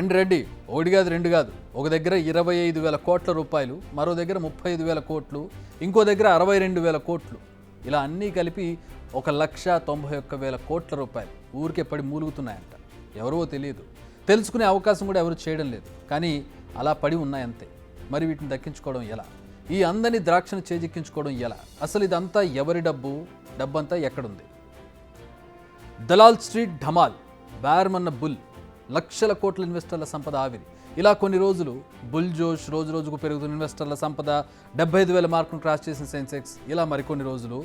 రండి రెడ్డి, ఒకటి కాదు రెండు కాదు, ఒక దగ్గర 25,000 కోట్ల రూపాయలు, మరో దగ్గర 35,000 కోట్లు, ఇంకో దగ్గర 62,000 కోట్లు, ఇలా అన్నీ కలిపి 1,91,000 కోట్ల రూపాయలు ఊరికే పడి మూలుగుతున్నాయంట. ఎవరో తెలియదు, తెలుసుకునే అవకాశం కూడా ఎవరు చేయడం లేదు, కానీ అలా పడి ఉన్నాయంతే. మరి వీటిని దక్కించుకోవడం ఎలా? ఈ అందని ద్రాక్షను చేజిక్కించుకోవడం ఎలా? అసలు ఇదంతా ఎవరి డబ్బు? డబ్బంతా ఎక్కడుంది? దలాల్ స్ట్రీట్ ఢమాల్, బేర్మన్న బుల్, లక్షల కోట్ల ఇన్వెస్టర్ల సంపద ఆవిరి. ఇలా కొన్ని రోజులు బుల్ జోష్, రోజు రోజుకు పెరుగుతున్న ఇన్వెస్టర్ల సంపద, 75,000 మార్కును క్రాస్ చేసిన సెన్సెక్స్, ఇలా మరికొన్ని రోజులు.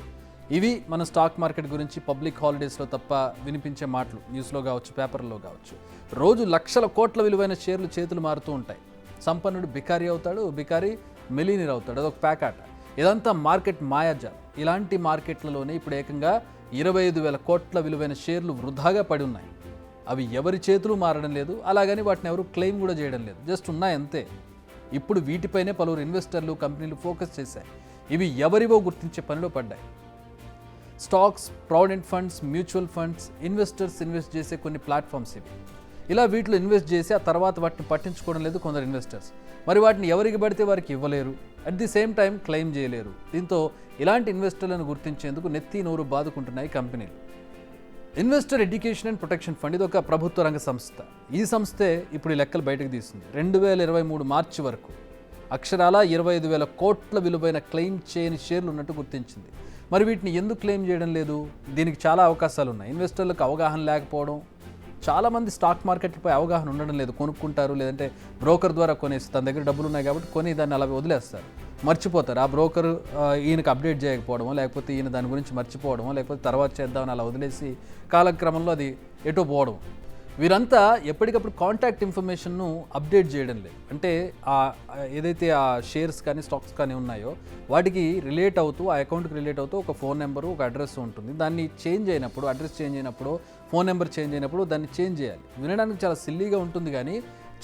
ఇవి మన స్టాక్ మార్కెట్ గురించి పబ్లిక్ హాలిడేస్లో తప్ప వినిపించే మాటలు. న్యూస్లో కావచ్చు, పేపర్లో కావచ్చు. రోజు లక్షల కోట్ల విలువైన షేర్లు చేతులు మారుతూ ఉంటాయి. సంపన్నుడు బికారీ అవుతాడు, బికారీ మిలీనియర్ అవుతాడు. అదొక ప్యాకాట. ఇదంతా మార్కెట్ మాయాజాలం. ఇలాంటి మార్కెట్లలోనే ఇప్పుడు ఏకంగా 25,000 కోట్ల విలువైన షేర్లు వృధాగా పడి ఉన్నాయి. అవి ఎవరి చేతులు మారడం లేదు, అలాగని వాటిని ఎవరు క్లెయిమ్ కూడా చేయడం లేదు, జస్ట్ ఉన్నాయి అంతే. ఇప్పుడు వీటిపైనే పలువురు ఇన్వెస్టర్లు, కంపెనీలు ఫోకస్ చేశాయి. ఇవి ఎవరివో గుర్తించే పనిలో పడ్డాయి. Stocks, provident funds, mutual funds, investors invest చేసే కొన్ని ప్లాట్ఫామ్స్ ఇవి. ఇలా వీటిలో ఇన్వెస్ట్ చేసి ఆ తర్వాత వాటిని పట్టించుకోవడం లేదు కొందరు ఇన్వెస్టర్స్. మరి వాటిని ఎవరికి పడితే వారికి ఇవ్వలేరు, at the same time claim చేయలేరు. దీంతో ఇలాంటి ఇన్వెస్టర్లను గుర్తించేందుకు నెత్తి నోరు బాదుకుంటున్నాయి కంపెనీలు. Investor education and protection fund, ఇది ఒక ప్రభుత్వ రంగ సంస్థ. ఈ సంస్థే ఇప్పుడు ఈ లెక్కలు బయటకు తీసింది. 2023 మార్చి వరకు అక్షరాల 25,000 కోట్ల విలువైన క్లెయిమ్ చేయని షేర్లు ఉన్నట్టు గుర్తించింది. మరి వీటిని ఎందుకు క్లెయిమ్ చేయడం లేదు? దీనికి చాలా అవకాశాలు ఉన్నాయి. ఇన్వెస్టర్లకు అవగాహన లేకపోవడం, చాలామంది స్టాక్ మార్కెట్లపై అవగాహన ఉండడం లేదు. కొనుక్కుంటారు, లేదంటే బ్రోకర్ ద్వారా కొనేసి తన దగ్గర డబ్బులు ఉన్నాయి కాబట్టి కొని దాన్ని అలా వదిలేస్తారు, మర్చిపోతారు. ఆ బ్రోకర్ ఈయనకు అప్డేట్ చేయకపోవడమో, లేకపోతే ఈయన దాని గురించి మర్చిపోవడమో, లేకపోతే తర్వాత చేద్దామని అలా వదిలేసి కాలక్రమంలో అది ఎటో పోవడం. వీరంతా ఎప్పటికప్పుడు కాంటాక్ట్ ఇన్ఫర్మేషన్ను అప్డేట్ చేయడం లేదు. అంటే ఏదైతే ఆ షేర్స్ కానీ స్టాక్స్ కానీ ఉన్నాయో వాటికి రిలేట్ అవుతూ, ఆ అకౌంట్కి రిలేట్ అవుతూ ఒక ఫోన్ నెంబరు, ఒక అడ్రస్ ఉంటుంది. దాన్ని చేంజ్ అయినప్పుడు, అడ్రస్ చేంజ్ అయినప్పుడు, ఫోన్ నెంబర్ చేంజ్ అయినప్పుడు దాన్ని చేంజ్ చేయాలి. వినడానికి చాలా సిల్లీగా ఉంటుంది, కానీ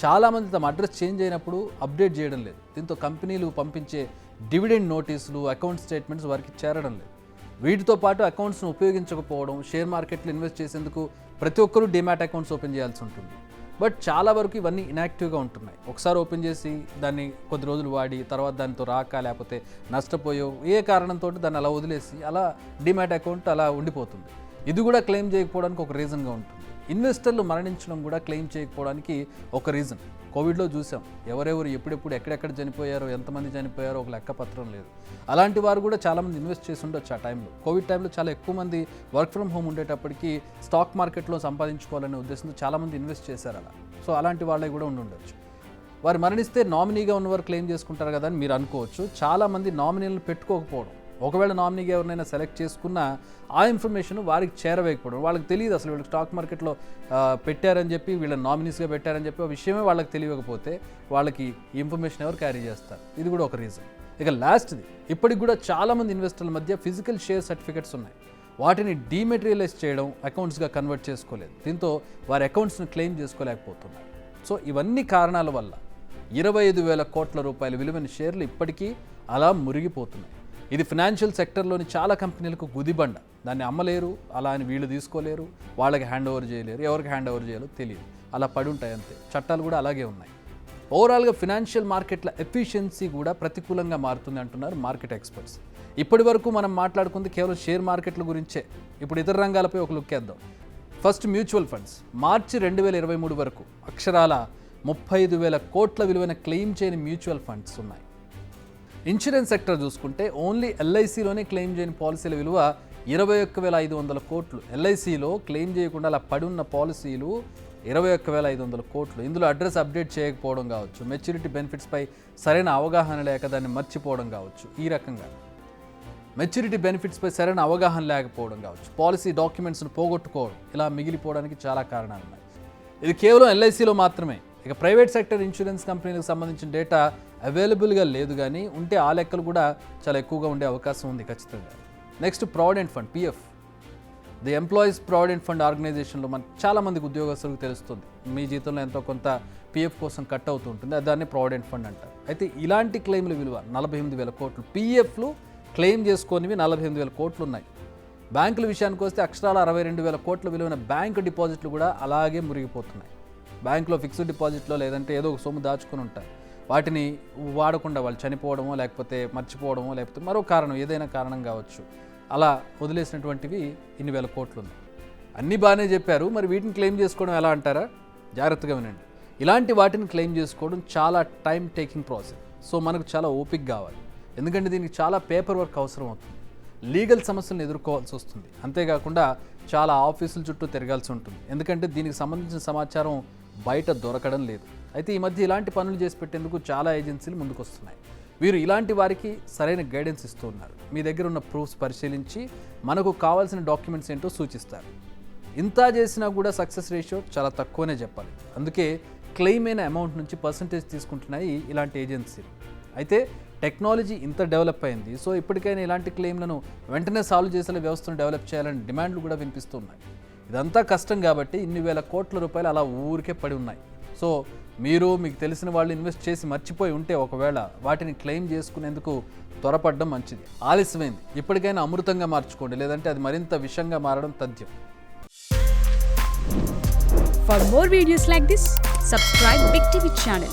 చాలామంది తమ అడ్రస్ చేంజ్ అయినప్పుడు అప్డేట్ చేయడం లేదు. దీంతో కంపెనీలు పంపించే డివిడెండ్ నోటీసులు, అకౌంట్ స్టేట్మెంట్స్ వారికి చేరడం లేదు. వీటితో పాటు అకౌంట్స్ను ఉపయోగించకపోవడం, షేర్ మార్కెట్లో ఇన్వెస్ట్ చేసేందుకు ప్రతి ఒక్కరూ డిమాట్ అకౌంట్స్ ఓపెన్ చేయాల్సి ఉంటుంది. బట్ చాలా వరకు ఇవన్నీ ఇన్యాక్టివ్గా ఉంటున్నాయి. ఒకసారి ఓపెన్ చేసి దాన్ని కొద్ది రోజులు వాడి తర్వాత దానితో రాక, లేకపోతే నష్టపోయో ఏ కారణంతో దాన్ని అలా వదిలేసి అలా డిమాట్ అకౌంట్ అలా ఉండిపోతుంది. ఇది కూడా క్లెయిమ్ చేయకపోవడానికి ఒక రీజన్గా ఉంటుంది. ఇన్వెస్టర్లు మరణించడం కూడా క్లెయిమ్ చేయకపోవడానికి ఒక రీజన్. కోవిడ్లో చూసాం, ఎవరెవరు ఎప్పుడెప్పుడు ఎక్కడెక్కడ చనిపోయారో, ఎంతమంది చనిపోయారో ఒక లెక్కపత్రం లేదు. అలాంటి వారు కూడా చాలామంది ఇన్వెస్ట్ చేసి ఉండొచ్చు. ఆ టైంలో, కోవిడ్ టైంలో చాలా ఎక్కువ మంది వర్క్ ఫ్రమ్ హోమ్ ఉండేటప్పటికి స్టాక్ మార్కెట్లో సంపాదించుకోవాలనే ఉద్దేశంతో చాలామంది ఇన్వెస్ట్ చేశారు అలా. సో అలాంటి వాళ్ళే కూడా ఉండొచ్చు. వారు మరణిస్తే నామినీగా ఉన్నవారు క్లెయిమ్ చేసుకుంటారు కదా అని మీరు అనుకోవచ్చు. చాలామంది నామినీలను పెట్టుకోకపోవడం, ఒకవేళ నామినీగా ఎవరినైనా సెలెక్ట్ చేసుకున్నా ఆ ఇన్ఫర్మేషన్ వారికి చేరవేయకపోవడం. వాళ్ళకి తెలియదు అసలు వీళ్ళకి స్టాక్ మార్కెట్లో పెట్టారని చెప్పి, వీళ్ళని నామినీస్గా పెట్టారని చెప్పి ఆ విషయమే వాళ్ళకి తెలియకపోతే వాళ్ళకి ఈ ఇన్ఫర్మేషన్ ఎవరు క్యారీ చేస్తారు? ఇది కూడా ఒక రీజన్. ఇక లాస్ట్ది, ఇప్పటికి కూడా చాలామంది ఇన్వెస్టర్ల మధ్య ఫిజికల్ షేర్ సర్టిఫికెట్స్ ఉన్నాయి. వాటిని డీమెటీరియలైజ్ చేయడం, అకౌంట్స్గా కన్వర్ట్ చేసుకోలేదు. దీంతో వారి అకౌంట్స్ని క్లెయిమ్ చేసుకోలేకపోతున్నారు. సో ఇవన్నీ కారణాల వల్ల 25,000 కోట్ల రూపాయల విలువైన షేర్లు ఇప్పటికీ అలా మురిగిపోతున్నాయి. ఇది ఫినాన్షియల్ సెక్టర్లోని చాలా కంపెనీలకు గుదిబండ. దాన్ని అమ్మలేరు, అలా అని వీళ్ళు తీసుకోలేరు, వాళ్ళకి హ్యాండ్ ఓవర్ చేయలేరు, ఎవరికి హ్యాండ్ ఓవర్ చేయాలో తెలియదు, అలా పడి ఉంటాయి అంతే. చట్టాలు కూడా అలాగే ఉన్నాయి. ఓవరాల్గా ఫినాన్షియల్ మార్కెట్ల ఎఫిషియన్సీ కూడా ప్రతికూలంగా మారుతుంది అంటున్నారు మార్కెట్ ఎక్స్పర్ట్స్. ఇప్పటి వరకు మనం మాట్లాడుకుంది కేవలం షేర్ మార్కెట్ల గురించే. ఇప్పుడు ఇతర రంగాలపై ఒక లుక్ వేద్దాం. First mutual funds. మార్చి 2023 వరకు అక్షరాల 35,000 కోట్ల విలువైన క్లెయిమ్ చేయని మ్యూచువల్ ఫండ్స్ ఉన్నాయి. ఇన్సూరెన్స్ సెక్టర్ చూసుకుంటే ఓన్లీ ఎల్ఐసిలోనే క్లెయిమ్ చేయని పాలసీల విలువ 21,500 కోట్లు. ఎల్ఐసిలో క్లెయిమ్ చేయకుండా అలా పడి ఉన్న పాలసీలు 21,500 కోట్లు. ఇందులో అడ్రస్ అప్డేట్ చేయకపోవడం కావచ్చు, మెచ్యూరిటీ బెనిఫిట్స్పై సరైన అవగాహన లేక దాన్ని మర్చిపోవడం కావచ్చు, ఈ రకంగా మెచ్యూరిటీ బెనిఫిట్స్పై సరైన అవగాహన లేకపోవడం కావచ్చు, పాలసీ డాక్యుమెంట్స్ను పోగొట్టుకోవడం, ఇలా మిగిలిపోవడానికి చాలా కారణాలు ఉన్నాయి. ఇది కేవలం ఎల్ఐసిలో మాత్రమే. ఇక ప్రైవేట్ సెక్టర్ ఇన్సూరెన్స్ కంపెనీలకు సంబంధించిన డేటా అవైలబుల్గా లేదు, కానీ ఉంటే ఆ లెక్కలు కూడా చాలా ఎక్కువగా ఉండే అవకాశం ఉంది ఖచ్చితంగా. Next provident fund, PF. The employees provident fund ఆర్గనైజేషన్లో మన చాలామందికి ఉద్యోగస్తులకు తెలుస్తుంది, మీ జీతంలో ఎంతో కొంత పిఎఫ్ కోసం కట్ అవుతూ ఉంటుంది, దాన్ని ప్రావిడెంట్ ఫండ్ అంటారు. అయితే ఇలాంటి క్లెయిమ్ల విలువ 48,000 కోట్లు. పిఎఫ్లు క్లెయిమ్ చేసుకునేవి 48,000 కోట్లు ఉన్నాయి. బ్యాంకుల విషయానికి వస్తే అక్షరాల 62,000 కోట్ల విలువైన బ్యాంకు డిపాజిట్లు కూడా అలాగే మురిగిపోతున్నాయి. బ్యాంకులో ఫిక్స్డ్ డిపాజిట్లో లేదంటే ఏదో ఒక సొమ్ము దాచుకుని ఉంటారు. వాటిని వాడకుండా వాళ్ళు చనిపోవడమో లేకపోతే మర్చిపోవడమో లేకపోతే మరో కారణం ఏదైనా కారణం కావచ్చు, అలా వదిలేసినటువంటివి ఇన్ని వేల కోట్లు ఉన్నాయి. అన్నీ బాగానే చెప్పారు, మరి వీటిని క్లెయిమ్ చేసుకోవడం ఎలా అంటారా? జాగ్రత్తగా వినండి. ఇలాంటి వాటిని క్లెయిమ్ చేసుకోవడం చాలా టైం టేకింగ్ ప్రాసెస్. సో మనకు చాలా ఓపిక కావాలి, ఎందుకంటే దీనికి చాలా పేపర్ వర్క్ అవసరం అవుతుంది, లీగల్ సమస్యలను ఎదుర్కోవాల్సి వస్తుంది. అంతేకాకుండా చాలా ఆఫీసుల చుట్టూ తిరగాల్సి ఉంటుంది, ఎందుకంటే దీనికి సంబంధించిన సమాచారం బయట దొరకడం లేదు. అయితే ఈ మధ్య ఇలాంటి పనులు చేసి పెట్టేందుకు చాలా ఏజెన్సీలు ముందుకు వస్తున్నాయి. వీరు ఇలాంటి వారికి సరైన గైడెన్స్ ఇస్తూ ఉన్నారు. మీ దగ్గర ఉన్న ప్రూఫ్స్ పరిశీలించి మనకు కావాల్సిన డాక్యుమెంట్స్ ఏంటో సూచిస్తారు. ఇంత చేసినా కూడా సక్సెస్ రేషియో చాలా తక్కువనే చెప్పాలి. అందుకే క్లెయిమ్ అయిన అమౌంట్ నుంచి పర్సంటేజ్ తీసుకుంటున్నాయి ఇలాంటి ఏజెన్సీలు. అయితే టెక్నాలజీ ఇంత డెవలప్ అయింది, సో ఇప్పటికైనా ఇలాంటి క్లెయిమ్లను వెంటనే సాల్వ్ చేసేలా వ్యవస్థను డెవలప్ చేయాలని డిమాండ్లు కూడా వినిపిస్తున్నాయి. ఇదంతా కష్టం కాబట్టి ఇన్ని వేల కోట్ల రూపాయలు అలా ఊరికే పడి ఉన్నాయి. సో మీకు తెలిసిన వాళ్ళు ఇన్వెస్ట్ చేసి మర్చిపోయి ఉంటే ఒకవేళ వాటిని క్లెయిమ్ చేసుకునేందుకు త్వరపడడం మంచిది. ఆలస్యమైంది, ఇప్పటికైనా అమృతంగా మార్చుకోండి, లేదంటే అది మరింత విషంగా మారడం తథ్యం. For more videos like this, subscribe Big TV channel.